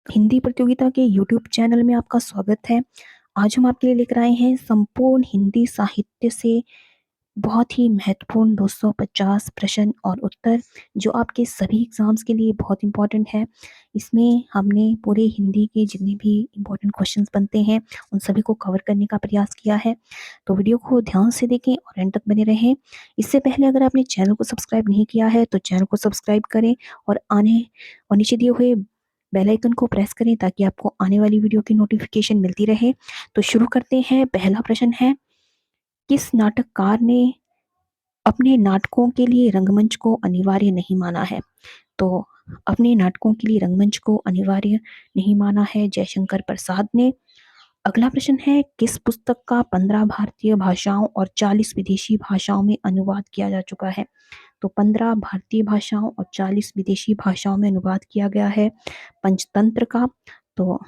हिंदी प्रतियोगिता के YouTube channel में आपका स्वागत है। आज हम आपके लिए लेकर आए हैं संपूर्ण हिंदी साहित्य से बहुत ही महत्वपूर्ण 250 प्रश्न और उत्तर, जो आपके सभी एग्जाम्स के लिए बहुत इंपॉर्टेंट है। इसमें हमने पूरे हिंदी के जितने भी इंपॉर्टेंट क्वेश्चंस बनते हैं उन सभी को कवर करने का प्रयास किया है। तो वीडियो को ध्यान से देखें और एंड तक बने रहें। इससे पहले अगर आपने चैनल को सब्सक्राइब नहीं किया है तो चैनल को सब्सक्राइब करें और नीचे दिए हुए बेल आइकन को प्रेस करें ताकि आपको आने वाली वीडियो की नोटिफिकेशन मिलती रहे। तो शुरू करते हैं। पहला प्रश्न है, किस नाटककार ने अपने नाटकों के लिए रंगमंच को अनिवार्य नहीं माना है? तो अपने नाटकों के लिए रंगमंच को अनिवार्य नहीं माना है जयशंकर प्रसाद ने। अगला प्रश्न है, किस पुस्तक का 15 भारतीय भाषाओं और 40 विदेशी भाषाओं में अनुवाद किया जा चुका है? तो 15 भारतीय भाषाओं और 40 विदेशी भाषाओं में अनुवाद किया गया है पंचतंत्र का। तो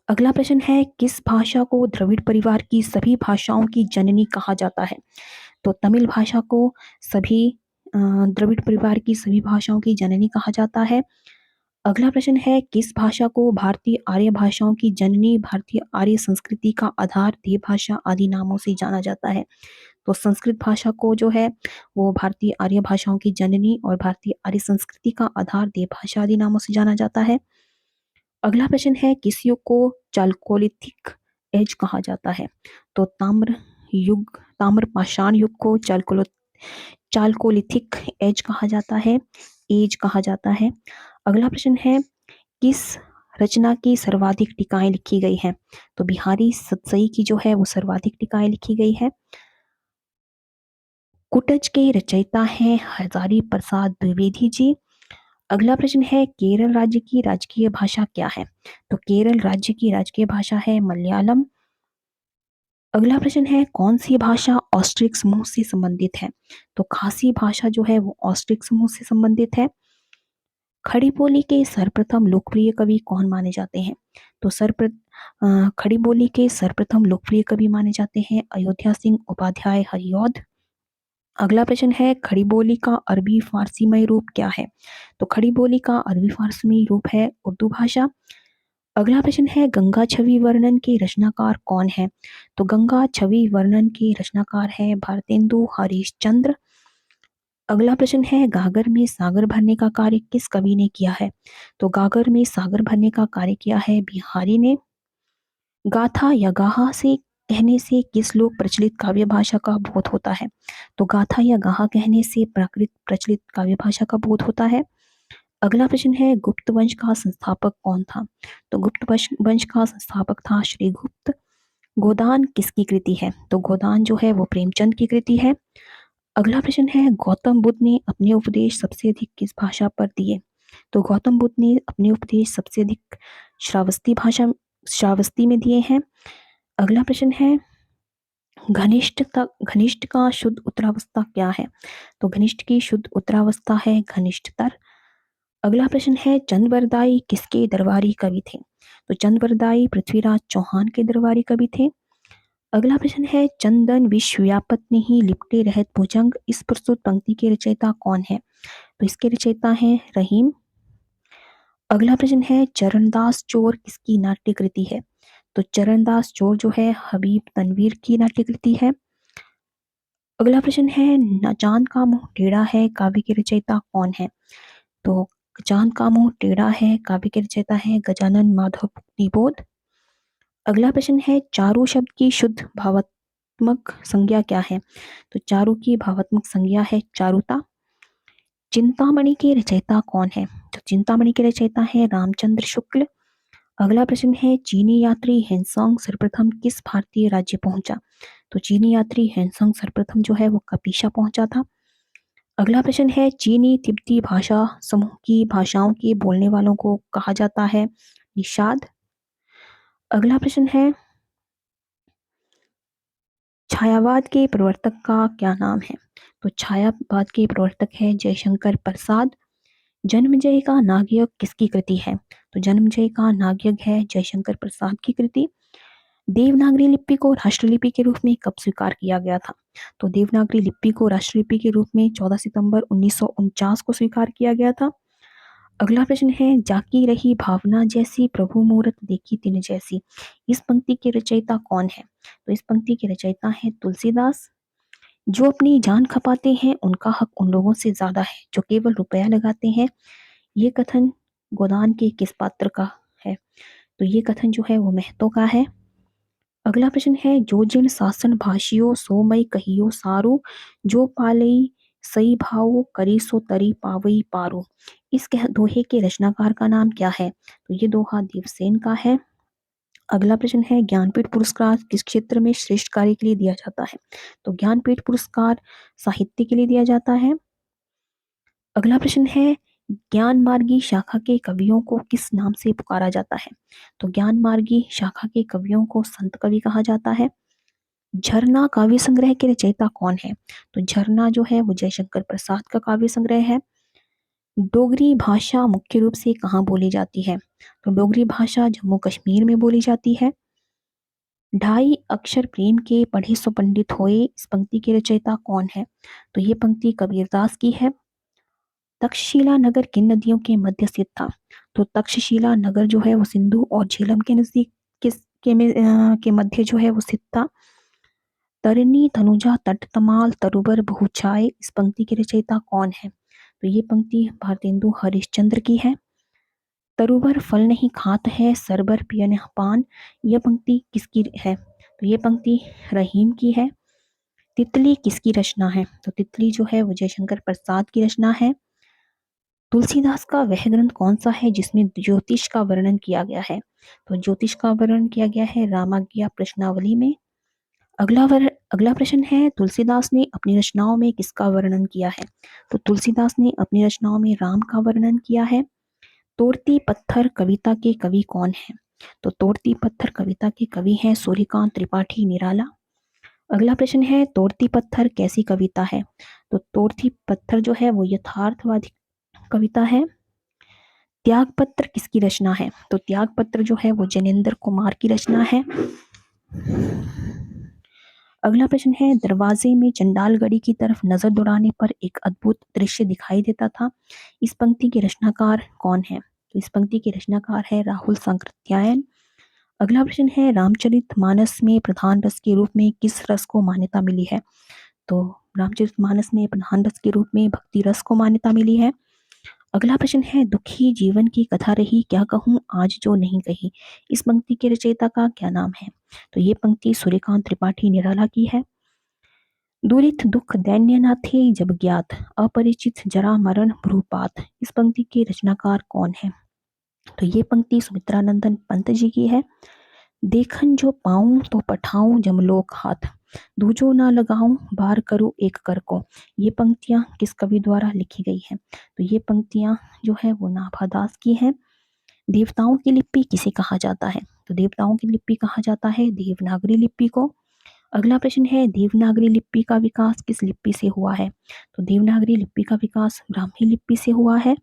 अगला प्रश्न है, किस भाषा को द्रविड़ परिवार की सभी भाषाओं की जननी कहा जाता है? तो तमिल भाषा को सभी द्रविड़ परिवार की सभी भाषाओं की जननी कहा जाता है। अगला प्रश्न है, किस भाषा को भारतीय आर्य भाषाओं की जननी, भारतीय आर्य संस्कृति का आधार, देव भाषा आदि नामों से जाना जाता है? तो संस्कृत भाषा को जो है वो भारतीय आर्य भाषाओं की जननी और भारतीय आर्य संस्कृति का आधार, देव भाषा आदि नामों से जाना जाता है। अगला प्रश्न है, किस युग को चालकोलिथिक एज कहा जाता है? तो ताम्र पाषाण युग को चालकोलिथिक एज कहा जाता है, एज कहा जाता है। अगला प्रश्न है, किस रचना की सर्वाधिक टीकाएं लिखी गई हैं? तो बिहारी सतसई की जो है वो सर्वाधिक टीकाएं लिखी गई है। कुटज के रचयिता हैं हजारी प्रसाद द्विवेदी जी। अगला प्रश्न है, केरल राज्य की राजकीय भाषा क्या है? तो केरल राज्य की राजकीय भाषा है मलयालम। अगला प्रश्न है, कौन सी भाषा ऑस्ट्रिक समूह से संबंधित है? तो खासी भाषा जो है वो ऑस्ट्रिक समूह से संबंधित है। खड़ी बोली के सर्वप्रथम लोकप्रिय कवि कौन माने जाते हैं? तो खड़ी बोली के सर्वप्रथम लोकप्रिय कवि माने जाते हैं अयोध्या सिंह उपाध्याय हरिऔध। अगला प्रश्न है, खड़ी बोली का अरबी फारसीमय रूप क्या है? तो खड़ी बोली का अरबी फारसी रूप है उर्दू भाषा। अगला प्रश्न है, गंगा छवि वर्णन के रचनाकार कौन है? तो गंगा छवि वर्णन के रचनाकार है भारतेंदु हरिश्चंद्र। अगला प्रश्न है, गागर में सागर भरने का कार्य किस कवि ने किया है? तो गागर में सागर भरने का कार्य किया है बिहारी ने। गाथा या गाहा से कहने से किस लोक प्रचलित काव्य भाषा का बोध होता है? तो गाथा या गाहा कहने से प्राकृत प्रचलित काव्य भाषा का बोध होता है। अगला प्रश्न है, गुप्त वंश का संस्थापक कौन था? तो गुप्त वंश का संस्थापक था श्रीगुप्त। गोदान किसकी कृति है? तो गोदान जो है वो प्रेमचंद की कृति है। अगला प्रश्न है, गौतम बुद्ध ने अपने उपदेश सबसे अधिक किस भाषा पर दिए? तो गौतम बुद्ध ने अपने उपदेश सबसे अधिक श्रावस्ती में दिए हैं। अगला प्रश्न है, घनिष्ठ का शुद्ध उत्तरावस्था क्या है? तो घनिष्ठ की शुद्ध उत्तरावस्था है घनिष्ठतर। अगला प्रश्न है, चंद्रवरदाई किसके दरबारी कवि थे? तो चंद्रवरदाई पृथ्वीराज चौहान के दरबारी कवि थे। अगला प्रश्न है, चंदन विश्वव्यापत ने ही लिपटे रहत भुजंग, इस प्रस्तुत पंक्ति के रचयिता कौन है? तो इसके रचयिता हैं रहीम। अगला प्रश्न है, चरणदास चोर किसकी नाट्य कृति है? तो चरणदास चोर जो है हबीब तनवीर की नाट्य कृति है। अगला प्रश्न है, न चांद का मुंह टेढ़ा है काव्य के रचयिता कौन है? तो चांद का मुंह टेढ़ा है काव्य के रचयिता है गजानन माधव निबोध। अगला प्रश्न है, चारु शब्द की शुद्ध भावात्मक संज्ञा क्या है? तो चारु की भावात्मक संज्ञा है चारुता। चिंतामणि के रचयिता कौन है? तो चिंतामणि के रचयिता है रामचंद्र शुक्ल। अगला प्रश्न है, चीनी यात्री हेनसोंग सर्वप्रथम किस भारतीय राज्य पहुंचा? तो चीनी यात्री हेनसोंग सर्वप्रथम जो है वो कपीशा पहुंचा था। अगला प्रश्न है, चीनी तिब्बती भाषा समूह की भाषाओं के बोलने वालों को कहा जाता है निषाद। अगला प्रश्न है, छायावाद के प्रवर्तक का क्या नाम है? तो छायावाद के प्रवर्तक है जयशंकर प्रसाद। जन्मजय का नागयज्ञ किसकी कृति है? तो जन्मजय का नागयज्ञ है जयशंकर प्रसाद की कृति। देवनागरी लिपि को राष्ट्रलिपि के रूप में कब स्वीकार किया गया था? तो देवनागरी लिपि को राष्ट्रलिपि के रूप में 14 सितंबर 1949 को स्वीकार किया गया था। अगला प्रश्न है, जाकी रही भावना जैसी प्रभु मूरत देखी तिन जैसी। इस पंक्ति के रचयिता कौन है? तो इस पंक्ति के रचयिता है तुलसीदास। जो अपनी जान खपाते हैं उनका हक उन लोगों से ज्यादा है जो केवल रुपया लगाते हैं। ये कथन गोदान के किस पात्र का है? तो ये कथन जो है वो महतो का है। अगला प्रश्न है, जो जिन शासन भाषियो सो मई कहियो सारू, जो पालई सई भाव करी सो तरी पावई पारो। इस दोहे के रचनाकार का नाम क्या है? तो ये दोहा देवसेन का है। अगला प्रश्न है, ज्ञानपीठ पुरस्कार किस क्षेत्र में श्रेष्ठ कार्य के लिए दिया जाता है? तो ज्ञानपीठ पुरस्कार साहित्य के लिए दिया जाता है। अगला प्रश्न है, ज्ञान मार्गी शाखा के कवियों को किस नाम से पुकारा जाता है? तो ज्ञान मार्गी शाखा के कवियों को संत कवि कहा जाता है। झरना काव्य संग्रह के रचयिता कौन है? तो झरना जो है वो जयशंकर प्रसाद का काव्य संग्रह है। डोगरी भाषा मुख्य रूप से कहाँ बोली जाती है? तो डोगरी भाषा जम्मू कश्मीर में बोली जाती है। ढाई अक्षर प्रेम के पढ़े सो पंडित होए। इस पंक्ति के रचयिता कौन है? तो ये पंक्ति कबीरदास की है। तक्षशिला नगर किन नदियों के मध्य स्थित था? तो तक्षशिला नगर जो है वो सिंधु और झेलम के नजदीक के मध्य जो है वो स्थित था। तरनी तनुजा तट तमाल तरुबर बहुछाए। इस पंक्ति के रचयिता कौन है? तो ये पंक्ति भारतेंदु हरिश्चंद्र की है। तरुबर फल नहीं खात है सरबर पियन पान। यह पंक्ति किसकी है? तो ये पंक्ति रहीम की है। तितली किसकी रचना है? तो तितली जो है वो जयशंकर प्रसाद की रचना है। तुलसीदास का वह ग्रंथ कौन सा है जिसमें ज्योतिष का वर्णन किया गया है? तो ज्योतिष का वर्णन किया गया है रामाज्ञा प्रश्नावली में। अगला प्रश्न है, तुलसीदास ने अपनी रचनाओं में किसका वर्णन किया है? तो तुलसीदास ने अपनी रचनाओं में राम का वर्णन किया है। तोड़ती पत्थर कविता के कवि कौन है? तो तोड़ती पत्थर कविता के कवि हैं सूर्यकांत त्रिपाठी निराला। अगला प्रश्न है, तोड़ती पत्थर कैसी कविता है? तो तोड़ती पत्थर जो है वो यथार्थवादी कविता है। त्यागपत्र किसकी रचना है? तो त्यागपत्र जो है वो जैनेन्द्र कुमार की रचना है। अगला प्रश्न है, दरवाजे में चंडालगढ़ी की तरफ नजर दौड़ाने पर एक अद्भुत दृश्य दिखाई देता था। इस पंक्ति के रचनाकार कौन है? तो इस पंक्ति के रचनाकार है राहुल सांकृत्यायन। अगला प्रश्न है, रामचरितमानस में प्रधान रस के रूप में किस रस को मान्यता मिली है? तो रामचरितमानस में प्रधान रस के रूप में भक्ति रस को मान्यता मिली है। अगला प्रश्न है, दुखी जीवन की कथा रही क्या कहूँ आज जो नहीं कही। इस पंक्ति के रचयिता का क्या नाम है? तो ये पंक्ति सूर्यकांत त्रिपाठी निराला की है। दुरित दुख दैन्य न थे जब ज्ञात, अपरिचित जरा मरण भ्रूपात। इस पंक्ति के रचनाकार कौन है? तो ये पंक्ति सुमित्रानंदन पंत जी की है। देखन जो पाऊं तो पठाऊं जमलोक हाथ, दूजो ना लगाऊं बार करूं एक कर को। ये पंक्तियां किस कवि द्वारा लिखी गई है? तो ये पंक्तियां जो है वो नाभादास की हैं। देवताओं की लिपि किसे कहा जाता है? तो देवताओं की लिपि कहा जाता है देवनागरी लिपि को। अगला प्रश्न है, देवनागरी लिपि का विकास किस लिपि से हुआ है? तो देवनागरी लिपि का विकास ब्राह्मी लिपि से हुआ है।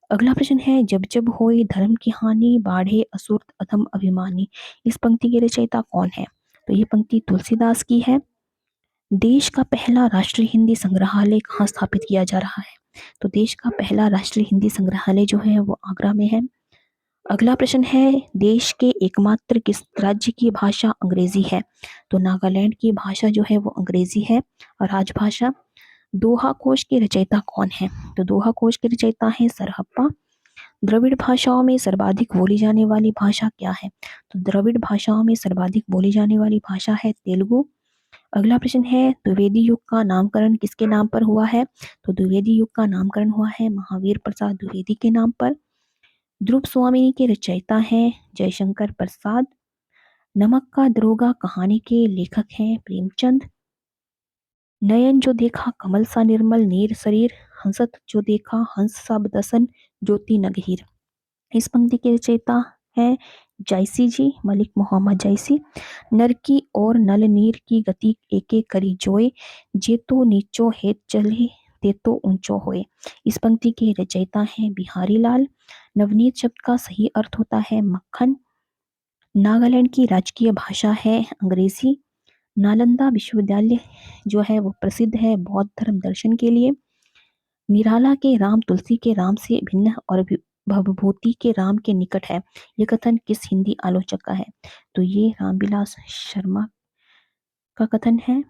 अगला प्रश्न है, जब जब होए धर्म की हानि बाढ़े असुर अधम अभिमानी। इस पंक्ति के रचयिता कौन है? तो ये पंक्ति तुलसीदास की है। देश का पहला राष्ट्रीय हिंदी संग्रहालय कहाँ स्थापित किया जा रहा है? तो देश का पहला राष्ट्रीय हिंदी संग्रहालय जो है वो आगरा में है। अगला प्रश्न है, देश के एकमात्र किस राज्य की भाषा अंग्रेजी है? तो नागालैंड की भाषा जो है वो अंग्रेजी है और राजभाषा। दोहा कोश के रचयिता कौन है? तो दोहा कोश के रचयिता है सरहप्पा। द्रविड़ भाषाओं में सर्वाधिक बोली जाने वाली भाषा क्या है? तो द्रविड़ भाषाओं में सर्वाधिक बोली जाने वाली भाषा है तेलुगु। अगला प्रश्न है, द्विवेदी युग का नामकरण किसके नाम पर हुआ है? तो द्विवेदी युग का नामकरण हुआ है महावीर प्रसाद द्विवेदी के नाम पर। ध्रुव स्वामिनी के रचयिता हैं जयशंकर प्रसाद। नमक का दरोगा कहानी के लेखक हैं प्रेमचंद। नयन जो देखा कमल सा निर्मल नीर शरीर, हंसत जो देखा हंस सा बदसन ज्योति नगहीर। इस पंक्ति के रचयिता है जायसी जी, मलिक मोहम्मद जायसी। नर की और नल नीर की गति एके करी जोए, जे तो नीचो हेत चले ते तो ऊंचो होए। इस पंक्ति के रचयिता हैं बिहारी लाल। नवनीत शब्द का सही अर्थ होता है मक्खन। नागालैंड की राजकीय भाषा है अंग्रेजी। नालंदा विश्वविद्यालय जो है वो प्रसिद्ध है बौद्ध धर्म दर्शन के लिए। निराला के राम तुलसी के राम से भिन्न और भवभूति के राम के निकट है। यह कथन किस हिंदी आलोचक का है? तो ये रामविलास शर्मा का कथन है।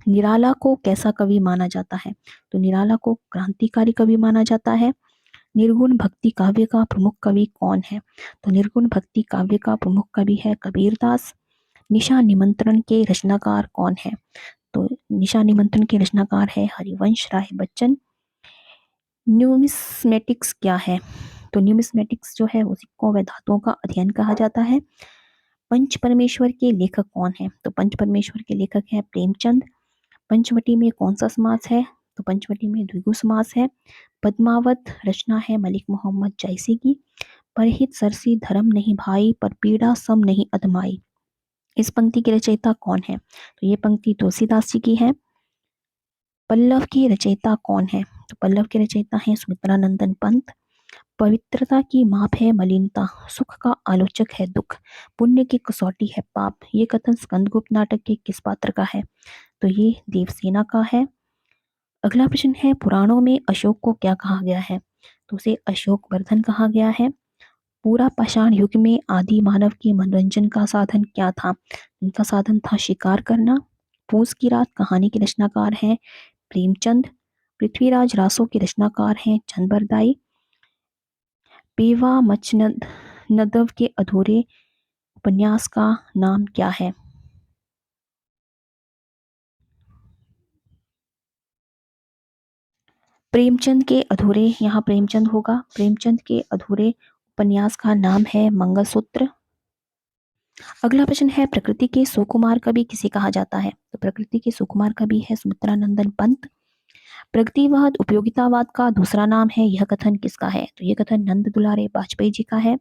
निराला को कैसा कवि माना जाता है? तो निराला को क्रांतिकारी कवि माना जाता है। निर्गुण भक्ति काव्य का प्रमुख कवि कौन है? तो निर्गुण भक्ति काव्य का प्रमुख कवि है कबीरदास। निशा निमंत्रण के रचनाकार कौन है? तो निशा निमंत्रण के रचनाकार है हरिवंश राय बच्चन। न्यूमिस्मेटिक्स क्या है? तो न्यूमिस्मेटिक्स जो है वो सिक्कों व धातुओं का अध्ययन कहा जाता है। पंच परमेश्वर के लेखक कौन है? तो पंच परमेश्वर के लेखक है प्रेमचंद। पंचवटी में कौन सा समास है? तो पंचवटी में द्विगु समास है। पद्मावत रचना है मलिक मोहम्मद जायसी की। परहित सरसी धर्म नहीं भाई, पर पीड़ा सम नहीं अधमाई। इस पंक्ति के रचयिता कौन है? तो ये पंक्ति तुलसीदास जी की है। पल्लव के रचयिता कौन है? तो पल्लव के रचयिता हैं सुमित्रानंदन पंत। पवित्रता की माप है मलिनता, सुख का आलोचक है दुख, पुण्य की कसौटी है पाप। ये कथन स्कंदगुप्त नाटक के किस पात्र का है? तो ये देवसेना का है। अगला प्रश्न है पुराणों में अशोक को क्या कहा गया है? तो उसे अशोक वर्धन कहा गया है। पूरा पाषाण युग में आदि मानव के मनोरंजन का साधन क्या था? इनका साधन था शिकार करना। पूस की रात कहानी के रचनाकार हैं प्रेमचंद। पृथ्वीराज रासो के रचनाकार हैं चंद्रबरदाई। पेवा मचनदव के अधूरे उपन्यास का नाम क्या है? प्रेमचंद के अधूरे, यहाँ प्रेमचंद होगा। प्रेमचंद के अधूरे उपन्यास का नाम है मंगलसूत्र। अगला प्रश्न है प्रकृति के सुकुमार कवि किसे कहा जाता है? तो प्रकृति के सुकुमार कवि है सुमित्रानंदन पंत। प्रगतिवाद उपयोगितावाद का दूसरा नाम है, यह कथन किसका है? तो यह कथन नंद दुलारे वाजपेयी जी का है।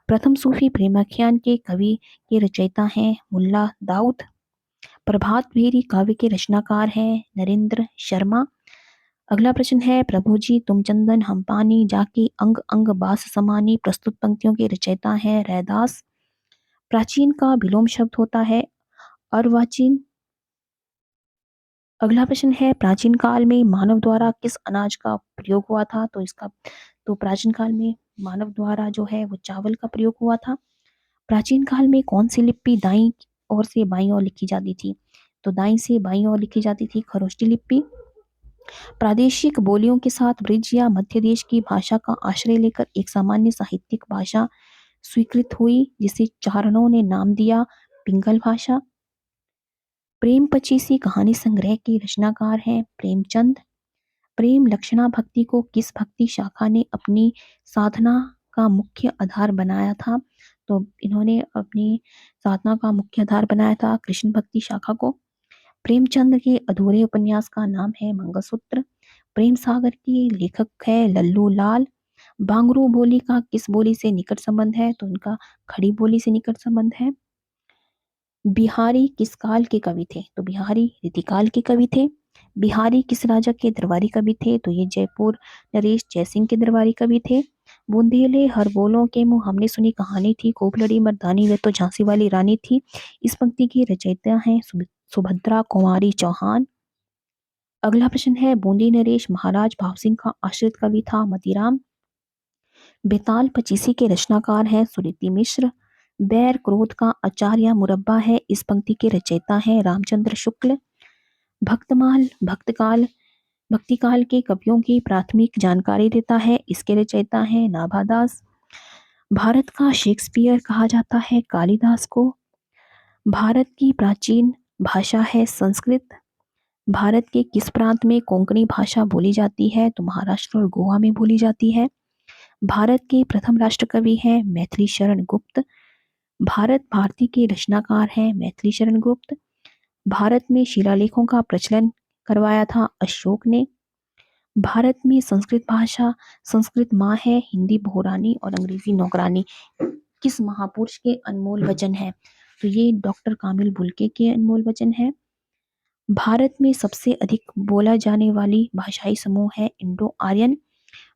प्रथम सूफी प्रेमाख्यान के कवि के रचयिता हैं मुल्ला दाऊद। प्रभात फेरी काव्य के रचनाकार हैं नरेंद्र शर्मा। अगला प्रश्न है प्रभु जी तुम चंदन हम पानी, जाके अंग अंग बास समानी। प्रस्तुत पंक्तियों के रचयिता हैं रैदास। प्राचीन का विलोम शब्द होता है अर्वाचीन। अगला प्रश्न है प्राचीन काल में मानव द्वारा किस अनाज का प्रयोग हुआ था? तो प्राचीन काल में मानव द्वारा जो है वो चावल का प्रयोग हुआ था। प्राचीन काल में कौन सी लिपि दाईं ओर से बाईं ओर लिखी जाती थी? तो दाईं से बाईं ओर लिखी जाती थी खरोष्टी लिपि। प्रादेशिक बोलियों के साथ ब्रिज या मध्य देश की भाषा का आश्रय लेकर एक सामान्य साहित्यिक भाषा स्वीकृत हुई, जिसे चारणों ने नाम दिया पिंगल भाषा। प्रेम पचीसी कहानी संग्रह के रचनाकार हैं प्रेमचंद। प्रेम लक्षणा भक्ति को किस भक्ति शाखा ने अपनी साधना का मुख्य आधार बनाया था? तो इन्होंने अपनी साधना का मुख्य आधार बनाया था कृष्ण भक्ति शाखा को। प्रेमचंद के अधूरे उपन्यास का नाम है मंगलसूत्र। प्रेम सागर के लेखक है लल्लू लाल। बांगरू बोली का किस बोली से निकट संबंध है? तो इनका खड़ी बोली से निकट संबंध है। बिहारी किस काल के कवि थे? तो बिहारी रीतिकाल के कवि थे। बिहारी किस राजा के दरबारी कवि थे? तो ये जयपुर नरेश जयसिंह के दरबारी कवि थे। बूंदेले हर बोलों के मुंह हमने सुनी कहानी थी, खूब लड़ी मर्दानी वे तो झांसी वाली रानी थी। इस पंक्ति की रचयिता हैं सुभद्रा कुमारी चौहान। अगला प्रश्न है बूंदी नरेश महाराज भावसिंह का आश्रित कवि था मतीराम। बेताल पचीसी के रचनाकार हैं सुरीति मिश्र। बैर क्रोध का आचार्य मुरब्बा है, इस पंक्ति के रचयिता हैं रामचंद्र शुक्ल। भक्तमाल भक्तकाल भक्तिकाल के कवियों की प्राथमिक जानकारी देता है, इसके रचयिता हैं नाभादास। भारत का शेक्सपियर कहा जाता है कालिदास को। भारत की प्राचीन भाषा है संस्कृत। भारत के किस प्रांत में कोंकणी भाषा बोली जाती है? तो महाराष्ट्र और गोवा में बोली जाती है। भारत के प्रथम राष्ट्रकवि हैं मैथिली शरण गुप्त। भारत भारती के रचनाकार हैं मैथिली शरण गुप्त। भारत में शिलालेखों का प्रचलन करवाया था अशोक ने। भारत में संस्कृत भाषा संस्कृत माँ है, हिंदी बहुरानी और अंग्रेजी नौकरानी किस महापुरुष के अनमोल वचन है? तो ये डॉक्टर कामिल बुल्के के अनमोल वचन है। भारत में सबसे अधिक बोला जाने वाली भाषाई समूह है इंडो आर्यन।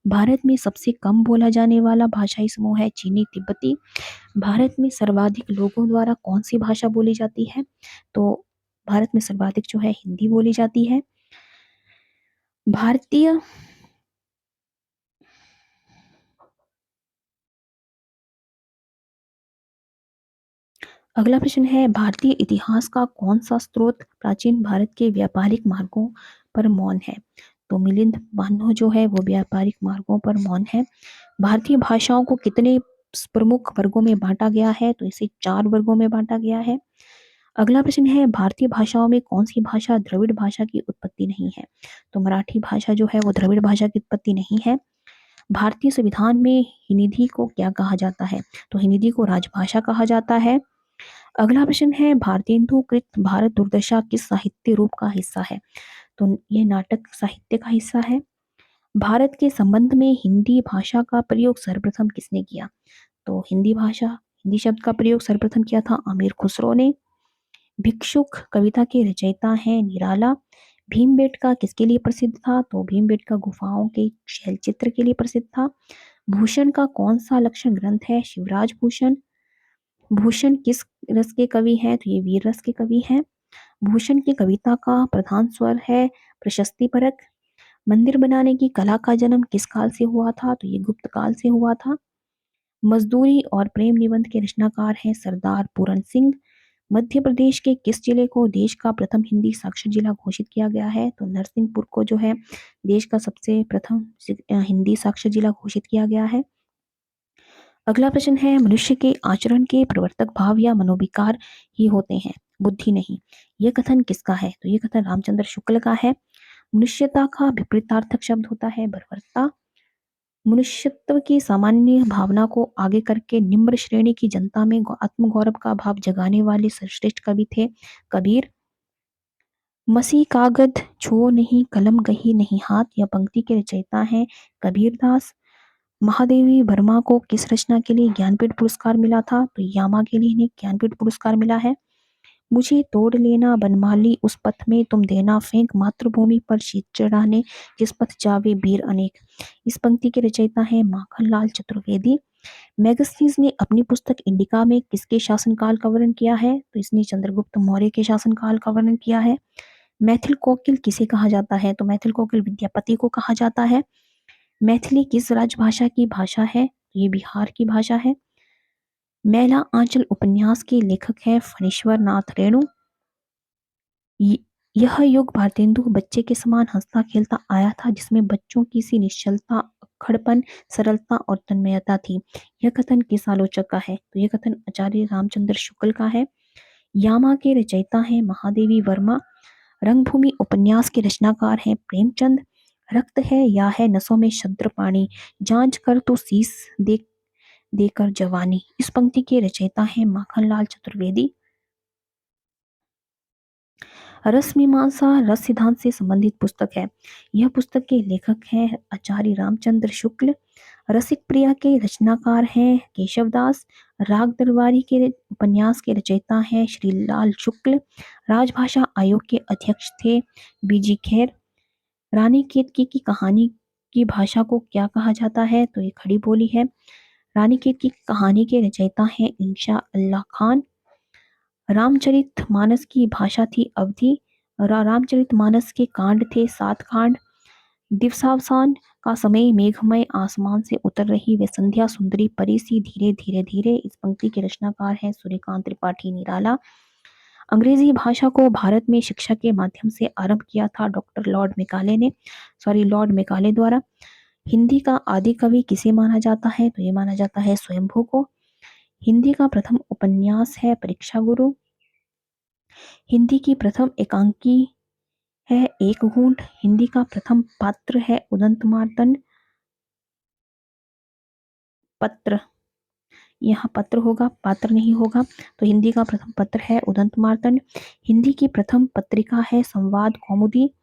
भारत में सबसे कम बोला जाने वाला भाषाई समूह है चीनी तिब्बती। भारत में सर्वाधिक लोगों द्वारा कौन सी भाषा बोली जाती है? तो भारत में सर्वाधिक जो है हिंदी बोली जाती है। भारतीय अगला प्रश्न है, भारतीय इतिहास का कौन सा स्रोत प्राचीन भारत के व्यापारिक मार्गों पर मौन है? तो मिलिंद बान्हो जो है वो व्यापारिक मार्गों पर मौन है। भारतीय भाषाओं को कितने प्रमुख वर्गों में बांटा गया है? तो इसे 4 वर्गों में बांटा गया है। अगला प्रश्न है, भारतीय भाषाओं में कौन सी भाषा द्रविड़ भाषा की उत्पत्ति नहीं है? तो मराठी भाषा जो है वो द्रविड़ भाषा की उत्पत्ति नहीं है। भारतीय संविधान में हिंदी को क्या कहा जाता है? तो हिंदी को राजभाषा कहा जाता है। अगला प्रश्न है, भारतेंदुकृत भारत दुर्दशा किस साहित्य रूप का हिस्सा है? तो ये नाटक साहित्य का हिस्सा है। भारत के संबंध में हिंदी भाषा का प्रयोग सर्वप्रथम किसने किया? तो हिंदी शब्द का प्रयोग सर्वप्रथम किया था अमीर खुसरो ने। भिक्षुक कविता के रचयिता हैं निराला। भीमबेटका किसके लिए प्रसिद्ध था? तो भीमबेटका गुफाओं के शैलचित्र के लिए प्रसिद्ध था। भूषण का कौन सा लक्षण ग्रंथ है? शिवराज भूषण। भूषण किस रस के कवि हैं? तो ये वीर रस के कवि हैं। भूषण की कविता का प्रधान स्वर है प्रशस्ति परक। मंदिर बनाने की कला का जन्म किस काल से हुआ था? तो ये गुप्त काल से हुआ था। मजदूरी और प्रेम निबंध के रचनाकार हैं सरदार पूरन सिंह। मध्य प्रदेश के किस जिले को देश का प्रथम हिंदी साक्षर जिला घोषित किया गया है? तो नरसिंहपुर को जो है देश का सबसे प्रथम हिंदी साक्षर जिला घोषित किया गया है। अगला प्रश्न है, मनुष्य के आचरण के प्रवर्तक भाव या मनोविकार ही होते हैं, बुद्धि नहीं। यह कथन किसका है? तो यह कथन रामचंद्र शुक्ल का है। मनुष्यता का विपरीतार्थक शब्द होता है बर्बरता। मनुष्यत्व की सामान्य भावना को आगे करके निम्न श्रेणी की जनता में आत्मगौरव का भाव जगाने वाले सर्वश्रेष्ठ कवि थे कबीर। मसी कागद छुओ नहीं कलम गही नहीं हाथ या पंक्ति के रचयिता हैं कबीरदास। महादेवी वर्मा को किस रचना के लिए ज्ञानपीठ पुरस्कार मिला था? तो यामा के लिए इन्हें ज्ञानपीठ पुरस्कार मिला है। मुझे तोड़ लेना बनमाली उस पथ में तुम देना फेंक मातृभूमि पर शीत चढ़ाने जिस पथ जावे वीर अनेक। इस पंक्ति के रचयिता हैं माखनलाल चतुर्वेदी। मैगस्टीज ने अपनी पुस्तक इंडिका में किसके शासनकाल का वर्णन किया है? तो इसने चंद्रगुप्त मौर्य के शासनकाल का वर्णन किया है। मैथिल कोकिल किसे कहा जाता है? तो मैथिल कोकिल विद्यापति को कहा जाता है। मैथिली किस राजभाषा की भाषा है? तो ये बिहार की भाषा है। मैला आंचल उपन्यास के लेखक हैं फणीश्वर नाथ रेणु। य- यह युग भारतेंदु बच्चे के समान हंसता खेलता आया था जिसमें बच्चों की सी निश्चलता अक्खड़पन सरलता और तन्मयता थी। यह कथन किस आलोचक का है? तो यह कथन आचार्य रामचंद्र शुक्ल का है। यामा के रचयिता हैं महादेवी वर्मा। रंगभूमि उपन्यास के रचनाकार हैं प्रेमचंद। रक्त है या है नसों में शद्र पानी जांच कर तो शीस दे देकर जवानी। इस पंक्ति के रचयिता हैं माखनलाल चतुर्वेदी। रस मीमांसा रस सिद्धांत से संबंधित पुस्तक है। यह पुस्तक के लेखक हैं आचार्य रामचंद्र शुक्ल। रसिक प्रिया के रचनाकार हैं केशवदास। राग दरबारी के उपन्यास के रचयिता हैं श्रीलाल शुक्ल। राजभाषा आयोग के अध्यक्ष थे बीजी खेर। रानी केतकी की कहानी की भाषा को क्या कहा जाता है? तो ये खड़ी बोली है। रानी केतकी की कहानी के रचयिता हैं इंशा अल्लाह खान। रामचरितमानस की भाषा थी अवधी। रामचरितमानस के कांड थे 7 कांड। दिवसावसान का समय मेघमय आसमान से उतर रही वे संध्या सुंदरी परी सी धीरे धीरे धीरे। इस पंक्ति के रचनाकार हैं सूर्यकांत त्रिपाठी निराला। अंग्रेजी भाषा को भारत में शिक्षा के माध्यम से आरंभ किया था डॉक्टर लॉर्ड मेकाले द्वारा। हिंदी का आदि कवि किसे माना जाता है? तो ये माना जाता है स्वयंभू को। हिंदी का प्रथम उपन्यास है परीक्षा गुरु। हिंदी की प्रथम एकांकी है एक घूंट। हिंदी का प्रथम पात्र है उदंत मार्तंड। पत्र, यहाँ पत्र होगा पात्र नहीं होगा। तो हिंदी का प्रथम पत्र है उदंत मार्तंड। हिंदी की प्रथम पत्रिका है संवाद कौमुदी।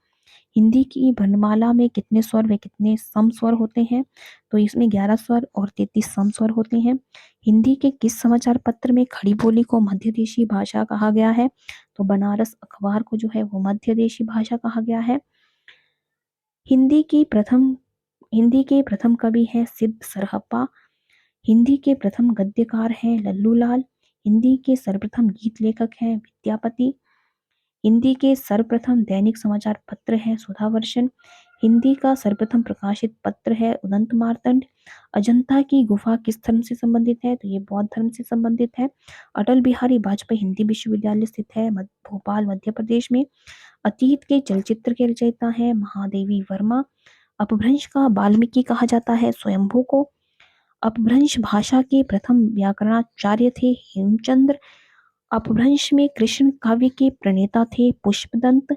हिंदी की वर्णमाला में कितने स्वर व कितने सम स्वर होते हैं? तो इसमें 11 स्वर और 33 सम स्वर होते हैं। हिंदी के किस समाचार पत्र में खड़ी बोली को मध्य देशी भाषा कहा गया है? तो बनारस अखबार को जो है वो मध्य देशी भाषा कहा गया है। हिंदी की प्रथम हिंदी के प्रथम कवि हैं सिद्ध सरहप्पा। हिंदी के प्रथम गद्यकार हैं लल्लू लाल। हिंदी के सर्वप्रथम गीत लेखक हैं विद्यापति। हिंदी के सर्वप्रथम दैनिक समाचार पत्र है सुधावर्षन। हिंदी का सर्वप्रथम प्रकाशित पत्र है उदंत मार्तंड। अजंता की गुफा किस धर्म से संबंधित है? तो ये बौद्ध धर्म से संबंधित है। अटल बिहारी वाजपेयी हिंदी विश्वविद्यालय स्थित है भोपाल मध्य प्रदेश में। अतीत के चलचित्र के रचयिता हैं महादेवी वर्मा। अपभ्रंश का वाल्मीकि कहा जाता है स्वयंभू को। अपभ्रंश भाषा के प्रथम व्याकरणाचार्य थे हेमचंद्र। अपभ्रंश में कृष्ण काव्य के प्रणेता थे पुष्पदंत।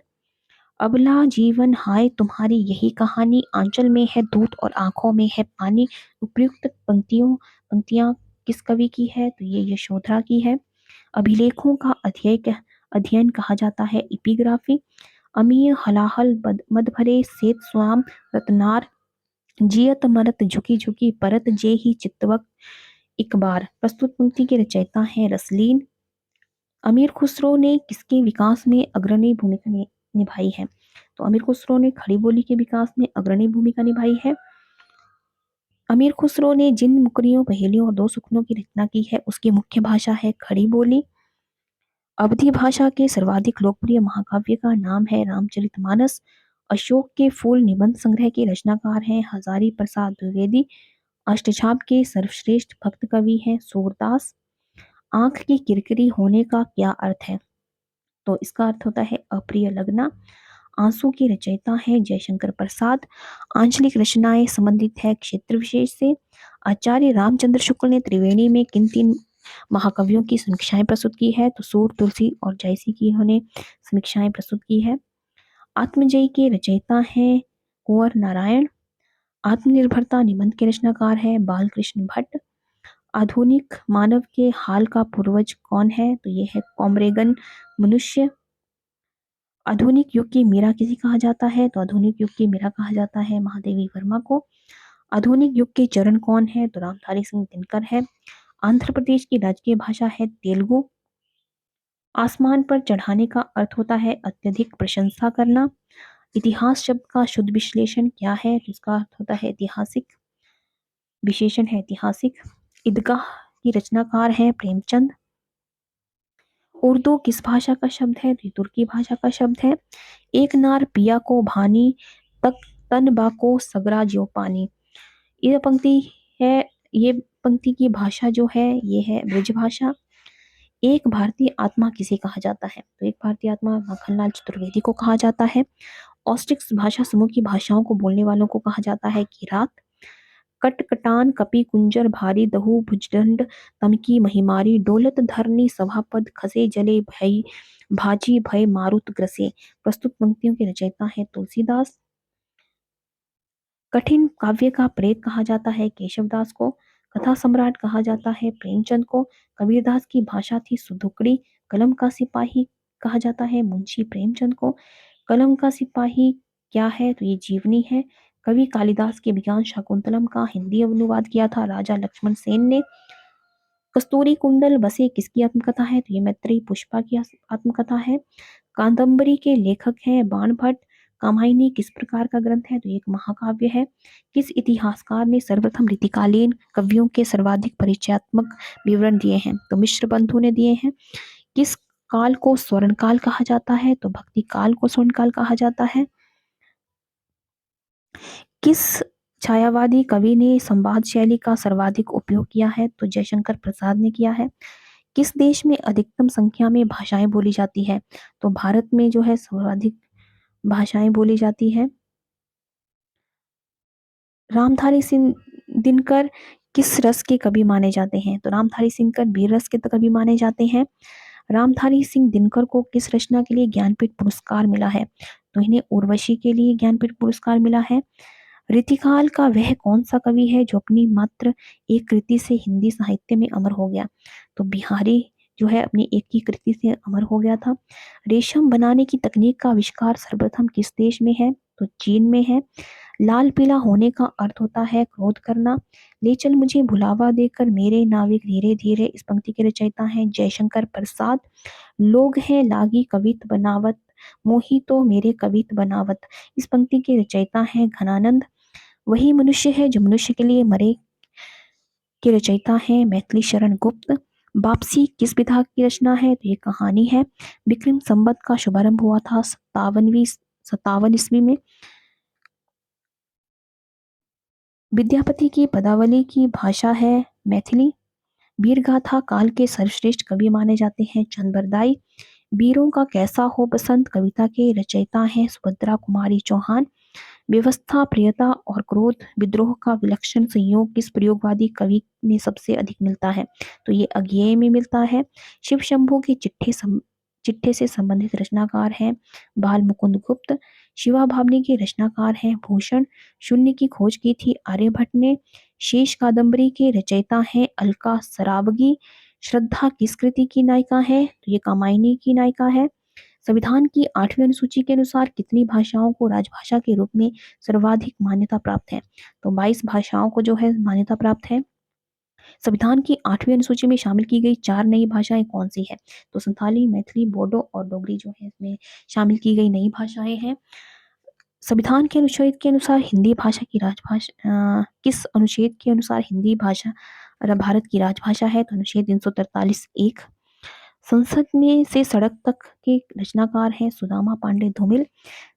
अबला जीवन हाय तुम्हारी यही कहानी, आंचल में है दूध और आंखों में है पानी। उपयुक्त पंक्तियां किस कवि की है? तो ये यशोधरा की है। अभिलेखों का अध्ययन कहा जाता है एपिग्राफी। अमीय हलाहल मद भरे सेत स्वाम रत्नार। जियत मरत झुकी झुकी परत जे ही चितवक इकबार। प्रस्तुत पंक्ति के रचयिता हैं रसलीन। अमीर खुसरो ने किसके विकास में अग्रणी भूमिका निभाई है? तो अमीर खुसरो ने खड़ी बोली के विकास में अग्रणी भूमिका निभाई है। अमीर खुसरो ने जिन मुकरियों पहेलियों और दो सुखनों की रचना की है उसकी मुख्य भाषा है खड़ी बोली। अवधी भाषा के सर्वाधिक लोकप्रिय महाकाव्य का नाम है रामचरितमानस। अशोक के फूल निबंध संग्रह के रचनाकार हैं हजारी प्रसाद द्विवेदी। अष्टछाप के सर्वश्रेष्ठ भक्त कवि हैं सूरदास। आंख की किरकिरी होने का क्या अर्थ है? तो इसका अर्थ होता है अप्रिय लगना। आंसू के रचयिता हैं जयशंकर प्रसाद। आंचलिक रचनाएं संबंधित है क्षेत्र विशेष से। आचार्य रामचंद्र शुक्ल ने त्रिवेणी में किन तीन महाकवियों की समीक्षाएं प्रस्तुत की है? तो सूर, तुलसी और जयसी की इन्होंने समीक्षाएं प्रस्तुत की है। आत्मजयी के रचयिता हैं कुंवर नारायण। आत्मनिर्भरता निबंध के रचनाकार है बालकृष्ण भट्ट। आधुनिक मानव के हाल का पूर्वज कौन है? तो ये है कॉमरेगन मनुष्य। आधुनिक युग की मीरा किसे कहा जाता है? तो आधुनिक युग की मीरा कहा जाता है महादेवी वर्मा को। आधुनिक युग के चरण कौन है? तो रामधारी सिंह दिनकर है। आंध्र प्रदेश की राजकीय भाषा है तेलुगु। आसमान पर चढ़ाने का अर्थ होता है अत्यधिक प्रशंसा करना। इतिहास शब्द का शुद्ध विश्लेषण क्या है? तो इसका अर्थ होता है ऐतिहासिक। विशेषण है ऐतिहासिक। ईदगाह की रचनाकार है प्रेमचंद। उर्दू किस भाषा का शब्द है? तो तुर्की भाषा का शब्द है। एक नार पिया को भानी तक तन बाको सगरा जो पानी। ये पंक्ति है। ये पंक्ति की भाषा जो है ये है ब्रज भाषा। एक भारतीय आत्मा किसे कहा जाता है? तो एक भारतीय आत्मा माखनलाल चतुर्वेदी को कहा जाता है। ऑस्ट्रिक्स भाषा समूह की भाषाओं को बोलने वालों को कहा जाता है किरात। कटकटान कपि कुंजर भारी दहु भुजदंड तमकी महिमारी डोलत धरनी सभापद खसे जले भय भाजी भय मारुत ग्रसे। प्रस्तुत पंक्तियों के रचयिता है तुलसीदास। कठिन काव्य का प्रेत कहा जाता है केशवदास को। कथा सम्राट कहा जाता है प्रेमचंद को। कबीरदास की भाषा थी सुधुकड़ी। कलम का सिपाही कहा जाता है मुंशी प्रेमचंद को। कलम का सिपाही क्या है? तो ये जीवनी है। कवि कालिदास के विज्ञान शाकुंतलम का हिंदी अनुवाद किया था राजा लक्ष्मण सेन ने। कस्तूरी कुंडल बसे किसकी आत्मकथा है? तो ये मैत्रेयी पुष्पा की आत्मकथा है। कादंबरी के लेखक हैं बाणभट्ट। कामायनी किस प्रकार का ग्रंथ है? तो एक महाकाव्य है। किस इतिहासकार ने सर्वप्रथम रीतिकालीन कवियों के सर्वाधिक परिचयात्मक विवरण दिए हैं? तो मिश्र बंधु ने दिए हैं। किस काल को स्वर्ण काल कहा जाता है? तो भक्ति काल को स्वर्ण काल कहा जाता है। किस छायावादी कवि ने संवाद शैली का सर्वाधिक उपयोग किया है? तो जयशंकर प्रसाद ने किया है। किस देश में अधिकतम संख्या में भाषाएं बोली जाती है? तो भारत में जो है सर्वाधिक भाषाएं बोली जाती है। रामधारी सिंह दिनकर किस रस के कवि माने जाते हैं? तो रामधारी सिंह वीर रस के कवि माने जाते हैं। रामधारी सिंह दिनकर को किस रचना के लिए ज्ञानपीठ पुरस्कार मिला है? तो इन्हें उर्वशी के लिए ज्ञानपीठ पुरस्कार मिला है। रीतिकाल का वह कौन सा कवि है जो अपनी मात्र एक कृति से हिंदी साहित्य में अमर हो गया? तो बिहारी जो है अपनी एक ही कृति से अमर हो गया था। रेशम बनाने की तकनीक का आविष्कार सर्वप्रथम किस देश में है? तो चीन में है। लाल पीला होने का अर्थ होता है क्रोध करना। ले चल मुझे भुलावा देकर मेरे नाविक धीरे धीरे। इस पंक्ति के रचयिता हैं जयशंकर प्रसाद। लोग हैं लागी कवित बनावत मोही तो मेरे कवित बनावत। इस पंक्ति के रचयिता हैं घनानंद। वही मनुष्य है जो मनुष्य के लिए मरे के रचयिता हैं मैथिली शरण गुप्त। वापसी किस विधा की रचना है? तो ये कहानी है। विक्रम संवत का शुभारंभ हुआ था 57 ईस्वी में। विद्यापति की पदावली की भाषा है मैथिली। वीरगाथा काल के सर्वश्रेष्ठ कवि माने जाते हैं चंद्रबरदाई। वीरों का कैसा हो बसंत कविता के रचयिता हैं सुभद्रा कुमारी चौहान। व्यवस्था प्रियता और क्रोध विद्रोह का विलक्षण संयोग किस प्रयोगवादी कवि में सबसे अधिक मिलता है? तो ये अज्ञेय में मिलता है। शिव शंभू के चिट्ठे से संबंधित रचनाकार हैं बाल मुकुंद गुप्त। शिवा भावनी के रचनाकार हैं भूषण। शून्य की खोज की थी आर्यभट्ट ने। शेष कादंबरी के रचयिता हैं अलका सरावगी। श्रद्धा किस कृति की नायिका है? तो ये कामायनी की नायिका है। संविधान की 8वीं अनुसूची के अनुसार कितनी भाषाओं को राजभाषा के रूप में सर्वाधिक मान्यता प्राप्त है? तो 22 भाषाओं को जो है मान्यता प्राप्त है। संविधान की 8वीं अनुसूची में शामिल की गई 4 नई भाषाएं कौन सी है? तो संथाली, मैथिली, बोडो और डोगरी जो है इसमें शामिल की गई नई भाषाएं हैं। संविधान के अनुच्छेद के अनुसार हिंदी भाषा की राजभाषा किस अनुच्छेद के अनुसार हिंदी भाषा भारत की राजभाषा है? तो अनुच्छेद 343(1). संसद में से सड़क तक के रचनाकार हैं सुदामा पांडे धूमिल।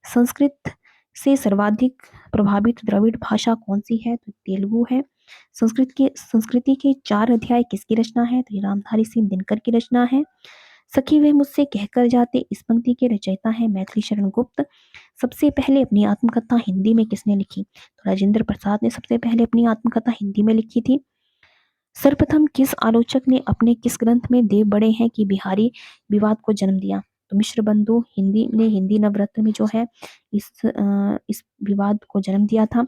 संस्कृत से सर्वाधिक प्रभावित द्रविड़ भाषा कौन सी है? तो तेलुगु है। संस्कृति के 4 अध्याय किसकी रचना है? तो ये रामधारी सिंह दिनकर की रचना है। सखी वे मुझसे कहकर जाते इस पंक्ति के रचयिता हैं मैथिली शरण गुप्त। सबसे पहले अपनी आत्मकथा हिंदी में किसने लिखी? तो राजेंद्र प्रसाद ने सबसे पहले अपनी आत्मकथा हिंदी में लिखी थी। सर्वप्रथम किस आलोचक ने अपने किस ग्रंथ में देव बड़े हैं कि बिहारी विवाद को जन्म दिया? तो मिश्र बंधु हिंदी नवरत्न में जो है इस विवाद को जन्म दिया था।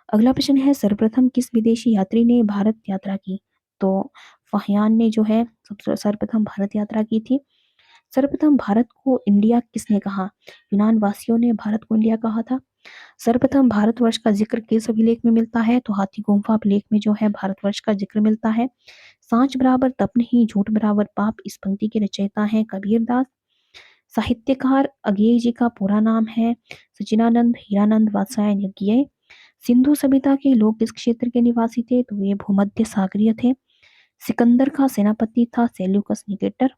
अगला प्रश्न है सर्वप्रथम किस विदेशी यात्री ने भारत यात्रा की? तो फाहियान ने जो है सर्वप्रथम भारत यात्रा की थी। सर्वप्रथम भारत को इंडिया किसने कहा? यूनान वासियों ने भारत को इंडिया कहा था। सर्वप्रथम भारतवर्ष का जिक्र किस अभिलेख में मिलता है? तो हाथी गुम्फा अभिलेख में जो है भारतवर्ष का जिक्र मिलता है। सांच बराबर तप नहीं झूठ बराबर पाप इस पंक्ति के रचयिता हैं कबीरदास। साहित्यकार अज्ञेय जी का पूरा नाम है सचिनानंद हीरानंद वात्स्यायन यज्ञेय। सिंधु सभ्यता के लोग किस क्षेत्र के निवासी थे? तो वे भूमध्य सागरीय थे। सिकंदर का सेनापति था सेल्यूकस निकेटर।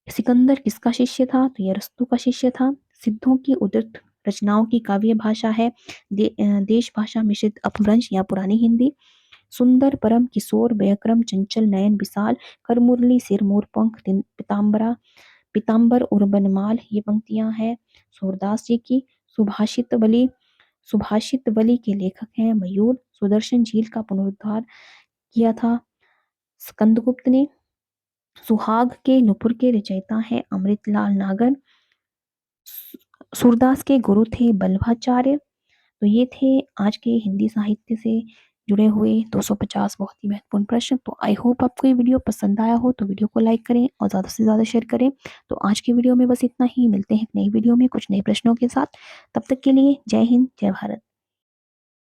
सिकंदर किसका शिष्य था? तो ये अरस्तु का शिष्य था। सिद्धों की उद्धृत रचनाओं की काव्य भाषा है देश भाषा मिश्रित अपभ्रंश या पुरानी हिंदी। सुंदर परम किशोर व्याक्रम चंचल नयन विशाल कर मुरली सिर मोर पंख पीताम्बर उर्बनमाल ये पंक्तियां हैं सूरदास जी की। सुभाषित बलि के लेखक हैं मयूर। सुदर्शन झील का पुनरुद्धार किया था स्कंदगुप्त ने। सुहाग के नुपुर के रचयिता हैं अमृतलाल नागर। सूरदास के गुरु थे बल्लभाचार्य। तो ये थे आज के हिंदी साहित्य से जुड़े हुए 250 बहुत ही महत्वपूर्ण प्रश्न। तो आई होप आपको ये वीडियो पसंद आया हो तो वीडियो को लाइक करें और ज़्यादा से ज़्यादा शेयर करें। तो आज की वीडियो में बस इतना ही। मिलते हैं एक नई वीडियो में कुछ नए प्रश्नों के साथ। तब तक के लिए जय हिंद जय भारत।